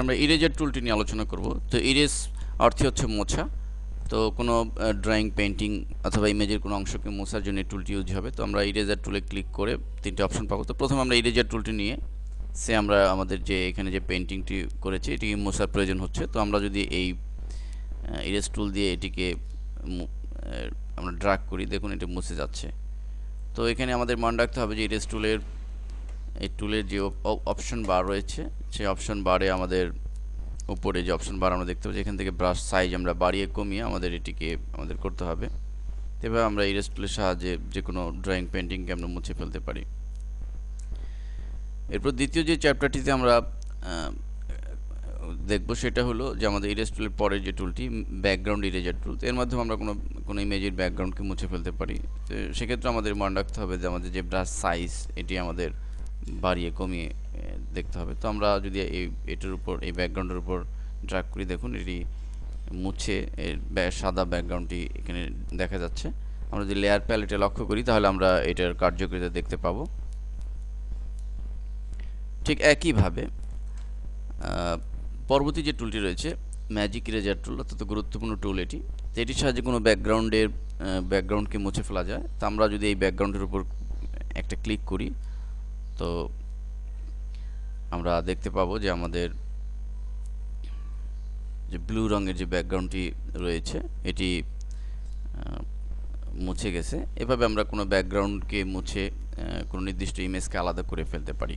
আমরা ইরেজার টুলটি নিয়ে আলোচনা করব। তো ইরেজ অর্থ হচ্ছে মোছা। তো কোনো ড্রয়িং, পেন্টিং অথবা ইমেজের কোনো অংশকে মোছার জন্য টুলটি ইউজ হবে। তো আমরা ইরেজার টুলে ক্লিক করে তিনটে অপশন পাবো। তো প্রথমে আমরা ইরেজার টুলটি নিয়ে আমরা আমাদের যে এখানে যে পেন্টিংটি করেছি এটি মোছার প্রয়োজন হচ্ছে। তো আমরা যদি এই ইরেজ টুল দিয়ে এটিকে আমরা ড্র্যাগ করি, দেখুন এটি মুছে যাচ্ছে। তো এখানে আমাদের মনে রাখতে হবে যে ইরেজ টুলের যে অপশন বার রয়েছে, সেই অপশন বারে আমাদের উপরে যে অপশন বার আমরা দেখতে পাচ্ছি, এখান থেকে ব্রাশ সাইজ আমরা বাড়িয়ে কমিয়ে এটিকে করতে হবে। এভাবে আমরা ইরেজ টুলের সাহায্যে যে কোনো ড্রয়িং, পেন্টিংকে আমরা মুছে ফেলতে পারি। এরপর দ্বিতীয় যে চ্যাপ্টারটিতে আমরা দেখব সেটা হলো যে আমাদের ইরেজ টুলের পরের যে টুলটি ব্যাকগ্রাউন্ড ইরেজার টুল। এর মাধ্যমে আমরা কোনো ইমেজের ব্যাকগ্রাউন্ডকে মুছে ফেলতে পারি। তো সেক্ষেত্রে আমাদের মনে রাখতে হবে যে আমাদের যে ব্রাশ সাইজ এটি আমাদের বাড়িয়ে কমিয়ে দেখতে হবে। তো আমরা যদি এটার উপর, এই ব্যাকগ্রাউন্ডের উপর ড্র্যাগ করি, দেখুন এটি মুছে সাদা ব্যাকগ্রাউন্ডটি এখানে দেখা যাচ্ছে। আমরা যদি লেয়ার প্যালেটে লক্ষ্য করি তাহলে আমরা এটার কার্যকারিতা দেখতে পাবো। ঠিক একইভাবে পরবর্তী যে টুলটি রয়েছে ম্যাজিক ইরেজার টুল, অত্যন্ত গুরুত্বপূর্ণ টুল এটি। তো এটির সাহায্যে কোনো ব্যাকগ্রাউন্ডকে মুছে ফেলা যায়। তো আমরা যদি এই ব্যাকগ্রাউন্ডের উপর একটা ক্লিক করি, তো আমরা দেখতে পাবো যে আমাদের যে ব্লু রঙের যে ব্যাকগ্রাউন্ডটি রয়েছে এটি মুছে গেছে। এভাবে আমরা কোনো ব্যাকগ্রাউন্ডকে মুছে কোনো নির্দিষ্ট ইমেজকে আলাদা করে ফেলতে পারি।